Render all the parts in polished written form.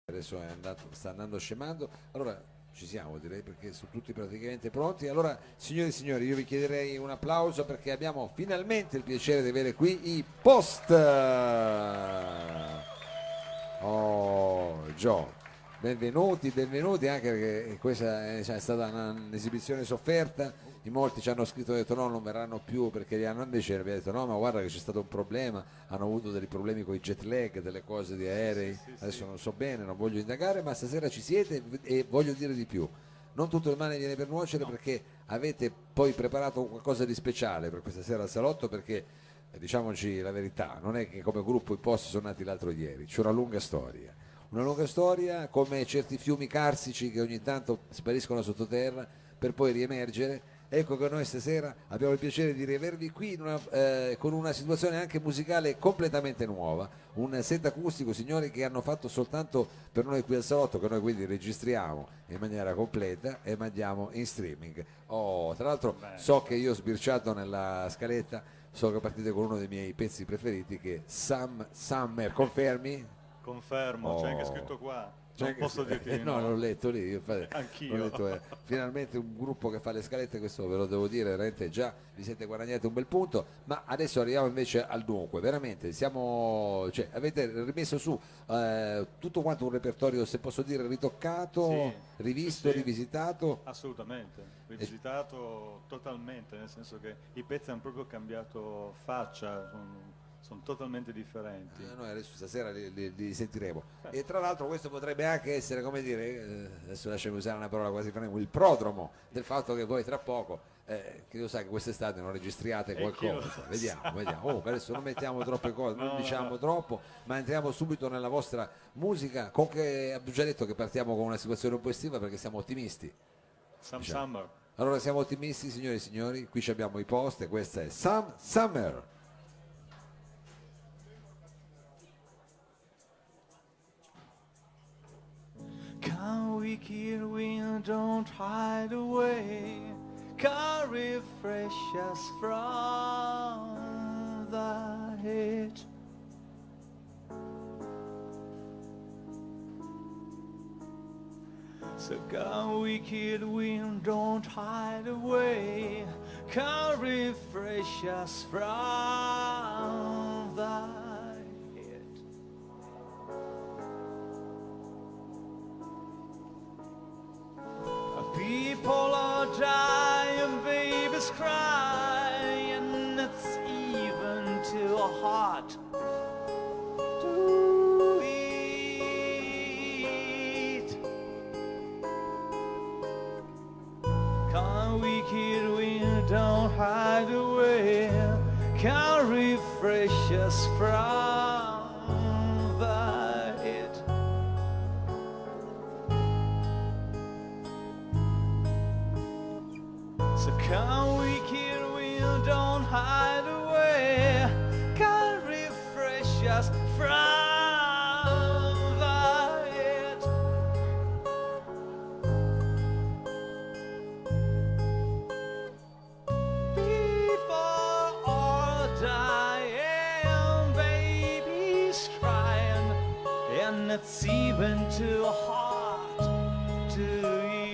Adesso sta andando scemando. Allora ci siamo, direi, perché sono tutti praticamente pronti. Allora, signori e signori, io vi chiederei un applauso perché abbiamo finalmente il piacere di avere qui i Post. Oh, Gio, benvenuti, benvenuti, anche perché questa è stata un'esibizione sofferta. In molti ci hanno scritto e detto no, non verranno più perché li hanno, invece abbiamo detto no, ma guarda che c'è stato un problema, hanno avuto dei problemi con i jet lag, delle cose di aerei, adesso non so bene, non voglio indagare, ma stasera ci siete e voglio dire di più. Non tutto il male viene per nuocere, perché avete poi preparato qualcosa di speciale per questa sera al salotto, perché diciamoci la verità, non è che come gruppo i Post sono nati l'altro ieri, c'è una lunga storia come certi fiumi carsici che ogni tanto spariscono sottoterra per poi riemergere. Ecco che noi stasera abbiamo il piacere di riavervi qui con una situazione anche musicale completamente nuova, un set acustico, signori, che hanno fatto soltanto per noi qui al salotto, che noi quindi registriamo in maniera completa e mandiamo in streaming. Oh, tra l'altro so che io ho sbirciato nella scaletta, so che partite con uno dei miei pezzi preferiti, che è Summer, confermi? Confermo, c'è anche Oh, scritto qua, c'è non anche posso dirti di no, l'ho no. letto lì, infatti, l'ho Anch'io. detto, finalmente un gruppo che fa le scalette, questo ve lo devo dire, veramente già vi siete guadagnati un bel punto, ma adesso arriviamo invece al dunque, veramente siamo, cioè, avete rimesso su tutto quanto un repertorio, se posso dire, Sì, ritoccato, sì, rivisto, sì, rivisitato. assolutamente. E Rivisitato totalmente, nel senso che i pezzi hanno proprio cambiato faccia, sono totalmente differenti. noi adesso stasera li sentiremo. E tra l'altro questo potrebbe anche essere, come dire, adesso lasciami usare una parola quasi franca, il prodromo del fatto che voi tra poco, che lo sai che quest'estate non registriate E chi lo qualcosa. Vediamo, sa? vediamo. Oh, adesso non mettiamo troppe cose, non No, no, no. diciamo troppo, ma entriamo subito nella vostra musica. Con che abbiamo già detto che partiamo con una situazione un po' estiva perché siamo ottimisti, Some diciamo. Summer. Allora siamo ottimisti, signori e signori, qui ci abbiamo i post e questa è Some Summer. Come wicked wind, don't hide away. Come refresh us from the heat. So come wicked wind, don't hide away. Come refresh us from the heat. People are dying, babies crying. It's even too hot to eat. Come wicked wind, don't hide away. Come refresh us from the heat. So come wicked wind, don't hide away. Come refresh us from the heat. People are dying, babies crying, and it's even too hot to eat.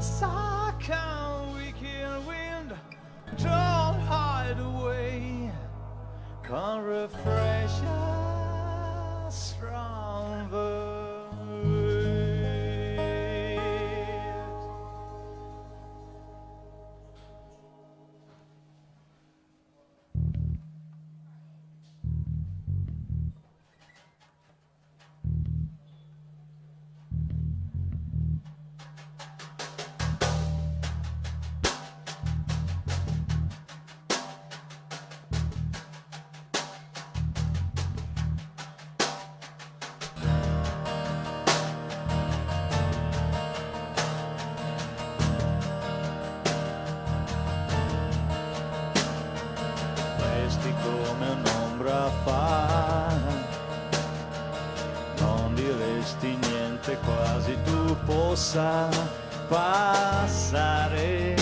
Suck on wicked wind, don't hide away. Come refresh us from the resti come un'ombra fa, non diresti niente, quasi tu possa passare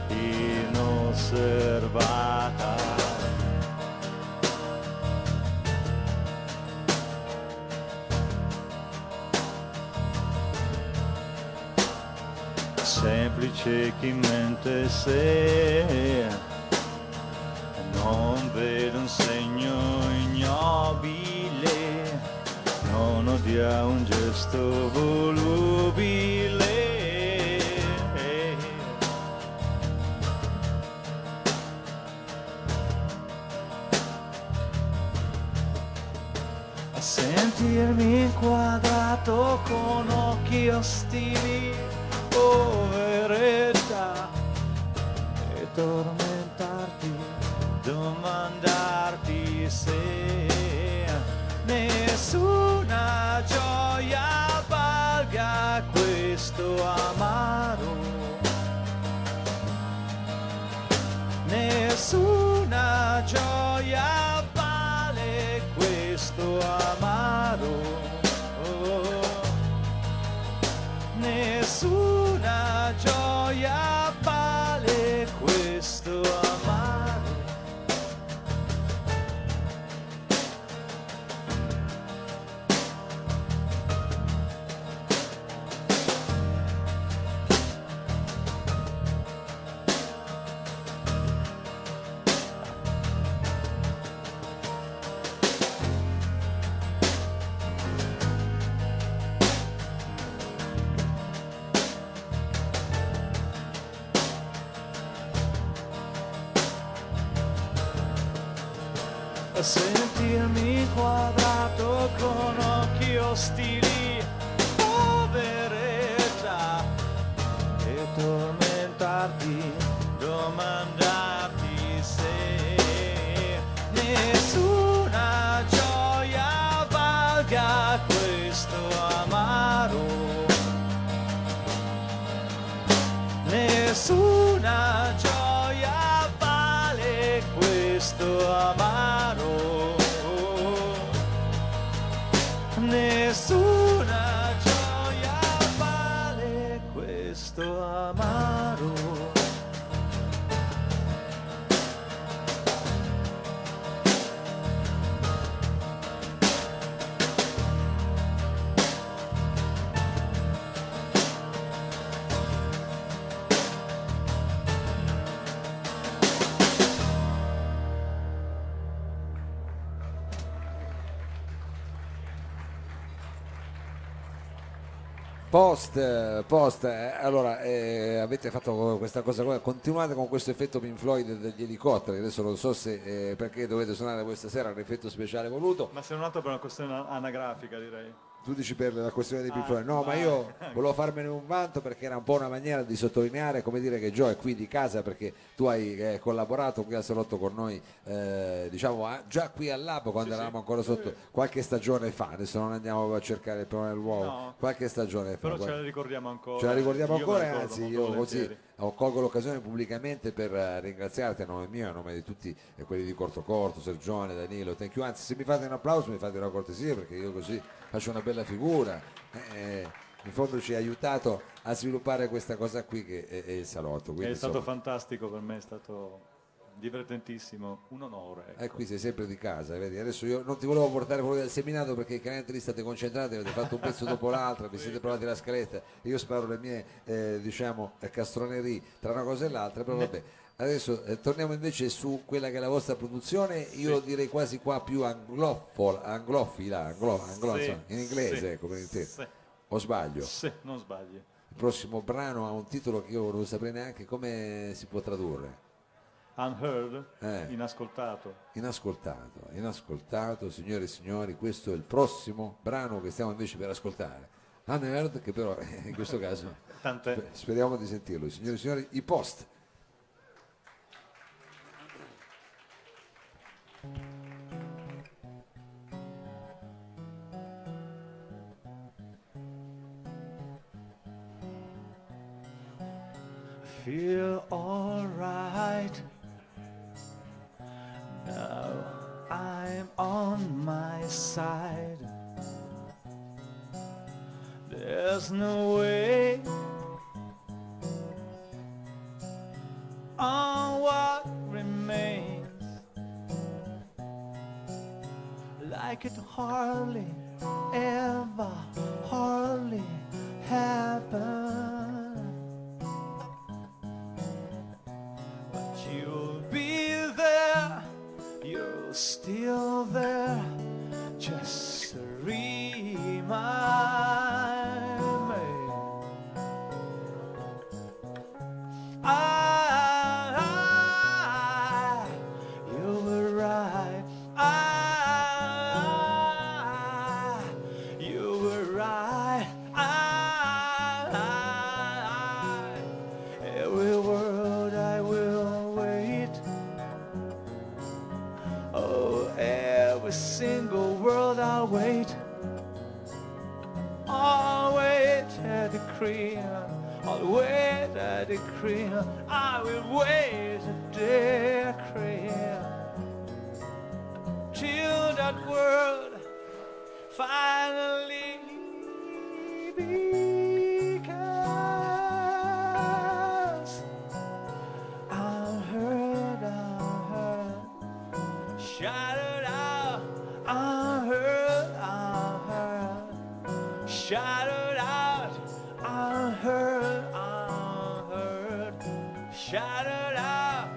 inosservata. Semplice chi mente se non vedo un segno ignobile, non odia un gesto volubile. A sentirmi inquadrato con occhi ostili, poveretta, e tormentarti, domandarti se nessuna gioia valga questo amaro, nessuna gioia vale questo amaro. Nessuna gioia vale questo amaro. A sentirmi quadrato con occhi ostili, poveretta, e tormentarti, domandarti se nessuna gioia valga questo amaro, nessuna gioia vale questo amaro. Nessuna gioia vale questo amaro. Allora avete fatto questa cosa qua, continuate con questo effetto Pink Floyd degli elicotteri, adesso non so se perché dovete suonare questa sera un effetto speciale voluto. Ma sei un altro per una questione anagrafica, direi. Tu dici per la questione dei Pink Floyd, no, ma vai. io volevo farmene un vanto perché era un po' una maniera di sottolineare, come dire, che Joe è qui di casa perché tu hai collaborato qui al Salotto con noi, diciamo già qui al Lab quando Sì, eravamo sì. ancora sotto qualche stagione fa, adesso non andiamo a cercare il problema dell'uovo, No. qualche stagione fa. Però ce la ricordiamo ancora. Ce la ricordiamo Io me ancora, la ricordo anzi molto io così volentieri. colgo l'occasione pubblicamente per ringraziarti a nome mio e a nome di tutti quelli di Corto Corto, Sergione, Danilo, thank you, anzi se mi fate un applauso mi fate una cortesia perché io così faccio una bella figura, in fondo ci ha aiutato a sviluppare questa cosa qui che è il salotto. Quindi, È stato insomma, fantastico per me, è stato divertentissimo, un onore. Ecco. qui sei sempre di casa, vedi? Adesso io non ti volevo portare fuori dal seminato perché i canenti lì state concentrati, avete fatto un pezzo dopo l'altro, vi siete provati la scaletta, io sparo le mie diciamo castronerie tra una cosa e l'altra, però vabbè. Adesso torniamo invece su quella che è la vostra produzione, io direi quasi qua più anglofila, insomma, in inglese, sì, ecco, per intendere. sì, O sbaglio? sì, non sbagli. Il prossimo brano ha un titolo che io non saprei neanche come si può tradurre. Unheard, Eh. inascoltato. Inascoltato, signore e signori, questo è il prossimo brano che stiamo invece per ascoltare. Unheard, che però in questo caso Tant'è. speriamo di sentirlo. Signore e signori, i Post. Feel alright. side. There's no way on what remains, like it hardly ever, hardly happened. But you'll be there, you're still there, just to remind me. You were right. You were right. Every word I will wait. Oh, every single word I'll wait. I'll wait at the cream. I'll wait at the cream. I will wait at the cream till that world finally becomes. I'm hurt, shattered out. I'm hurt, shattered out. I'm hurt, shattered out.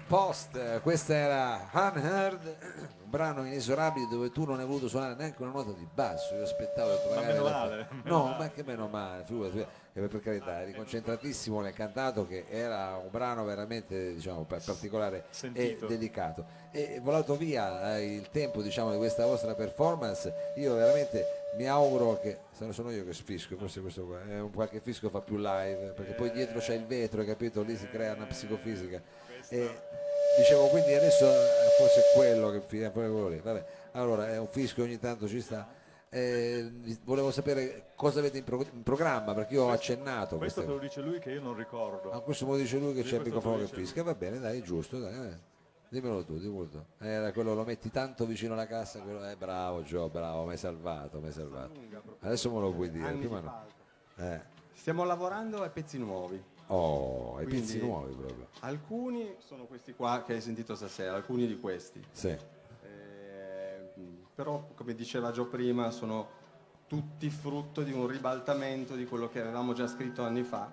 Post, questa era Unheard, un brano inesorabile dove tu non hai voluto suonare neanche una nota di basso. Io aspettavo che Ma magari meno male, no, ma che meno male, figurati, per carità, eri concentratissimo nel cantato, che era un brano veramente, diciamo, particolare Sentito. e delicato. E volato via il tempo, diciamo, di questa vostra performance. Io veramente mi auguro che, se non sono io che sfisco, forse questo qua è un qualche fisco fa più live, perché poi dietro c'è il vetro, hai capito? Lì si crea una psicofisica. E dicevo, quindi adesso forse è quello che quello lì. Vabbè, allora è un fischio, ogni tanto ci sta. Volevo sapere cosa avete in programma, perché io ho accennato Questo queste te lo dice lui che io non ricordo. a questo me lo dice lui che Sì, c'è il questo microfono te lo che dice fischia. Va bene, dai, è giusto, dai, dimmelo tu, dimmelo tu. Era quello, lo metti tanto vicino alla cassa, quello è bravo Gio, bravo, mi hai salvato, mi hai salvato. Adesso me lo puoi dire, Anni prima di no. palco. Stiamo lavorando a pezzi nuovi. Oh, ai Quindi, pezzi nuovi proprio. Alcuni sono questi qua che hai sentito stasera, alcuni di questi. Sì. Però, come diceva Gio prima, sono tutti frutto di un ribaltamento di quello che avevamo già scritto anni fa,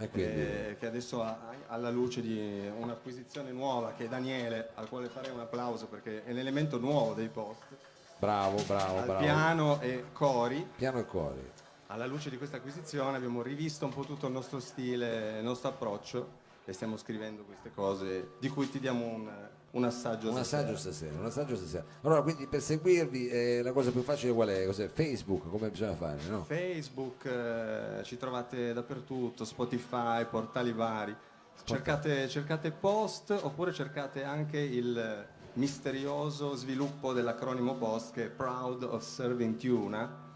E quindi che adesso alla luce di un'acquisizione nuova che è Daniele, al quale farei un applauso perché è l'elemento nuovo dei post, bravo, bravo, al bravo. piano e cori. Piano e cori. Alla luce di questa acquisizione abbiamo rivisto un po' tutto il nostro stile, il nostro approccio e stiamo scrivendo queste cose di cui ti diamo un assaggio Un assaggio stasera. stasera, un assaggio stasera. Allora, quindi per seguirvi la cosa più facile qual è? Cos'è? Facebook, come bisogna fare, no? Facebook, ci trovate dappertutto, Spotify, portali vari. Cercate Post oppure cercate anche il misterioso sviluppo dell'acronimo Post che è Proud of Serving Tuna.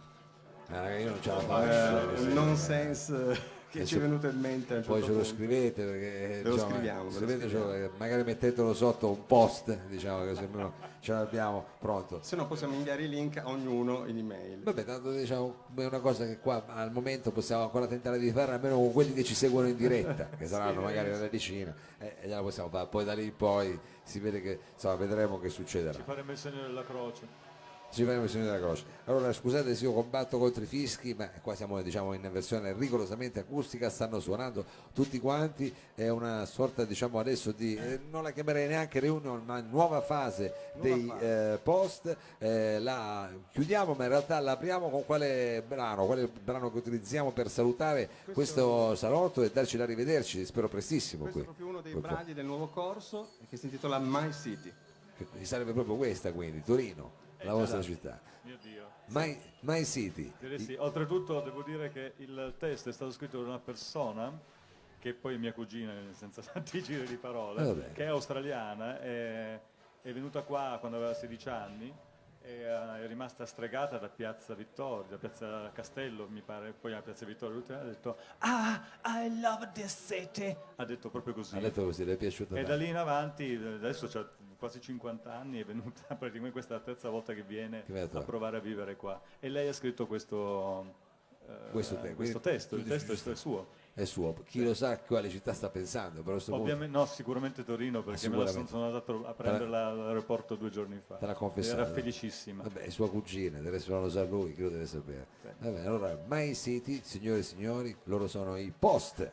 Io non ce la faccio. Un nonsense che Adesso ci è venuto in mente a un poi certo ce lo punto. scrivete perché Lo scriviamo, ve lo scrivetecelo, magari mettetelo sotto un post, diciamo, che se almeno ce l'abbiamo pronto. Se no possiamo inviare i link a ognuno in email. Vabbè, tanto diciamo è una cosa che qua al momento possiamo ancora tentare di fare, almeno con quelli che ci seguono in diretta, che saranno magari una decina, e gliela possiamo fare. Poi da lì in poi si vede che, insomma, vedremo che succederà. Ci faremo il segno della croce. ci faremo il segno della croce. Allora scusate se io combatto contro i fischi, ma qua siamo diciamo in versione rigorosamente acustica, stanno suonando tutti quanti, è una sorta diciamo adesso di, non la chiamerei neanche reunion, ma nuova fase dei post, la chiudiamo ma in realtà la apriamo con quale brano che utilizziamo per salutare questo salotto e darci l'arrivederci, spero prestissimo Questo qui. è proprio uno dei Qui qua. brani del nuovo corso che si intitola My City. Che sarebbe proprio questa quindi, Torino, la vostra città. Mio Dio. My City. Direi sì. Oltretutto devo dire che il testo è stato scritto da una persona che poi è mia cugina, senza tanti giri di parole, vabbè. che è australiana, è venuta qua quando aveva 16 anni e è rimasta stregata da Piazza Vittorio, da Piazza Castello mi pare, poi a Piazza Vittorio l'ultima ha detto "Ah, I love this city", ha detto proprio così. Ha detto così, le è piaciuto E da tanto. lì in avanti, adesso c'ha quasi 50 anni, è venuta praticamente questa è la terza volta che viene Che bello. a provare a vivere qua. E lei ha scritto questo Quindi testo, il tu testo dici è suo. è suo, chi lo sa a quale città sta pensando, però a questo punto Ovviamente no, sicuramente Torino, perché me la sicuramente. sono andato a prenderla all'aeroporto 2 giorni fa. te l'ha confessato. Era felicissima. Vabbè, è sua cugina, del resto non lo sa lui, chi lo deve sapere. Vabbè, allora, My City, signore e signori, loro sono i Post.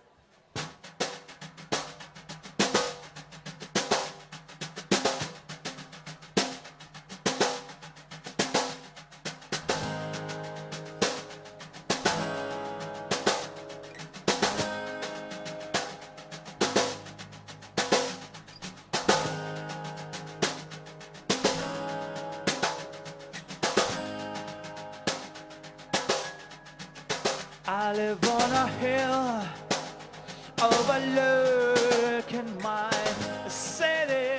I live on a hill overlooking my city,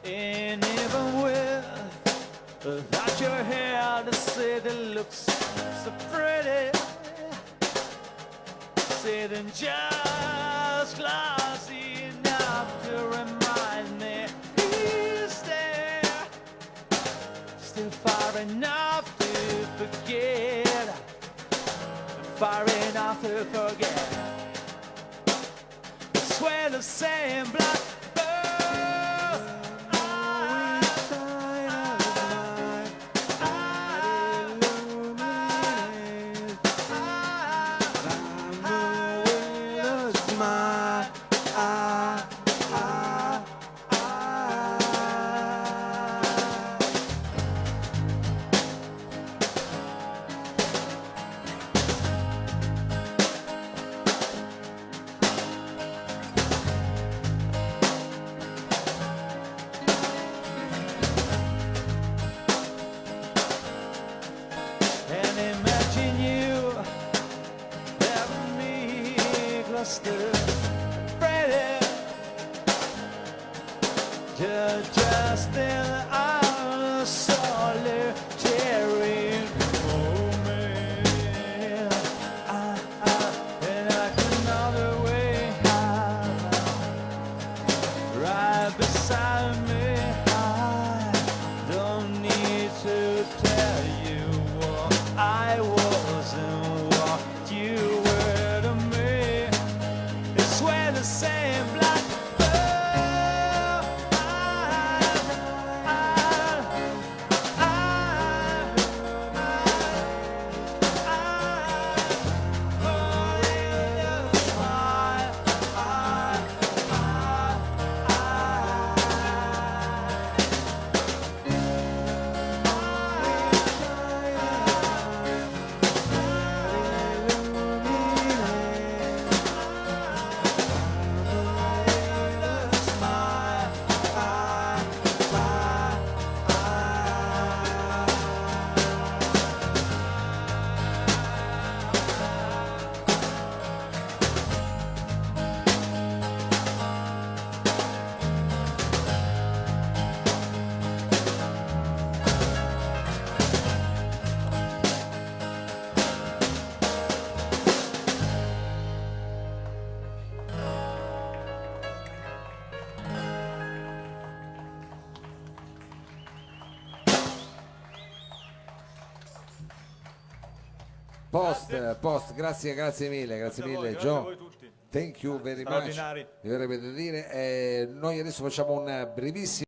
and even without your hair, the city looks so pretty. Sitting just classy enough to remind me he's there, still far enough to forget, far enough to forget. I swear the same blackbird. And imagine you having me clustered, ready, just in our solitary moment. And I another way right beside me. I don't need to tell you what I was and what you were to me. It's where the same blackbird. Post, grazie mille Grazie a voi, Gio. grazie a voi tutti. Thank you very much. Straordinari. Mi verrebbe da dire. Noi adesso facciamo un brevissimo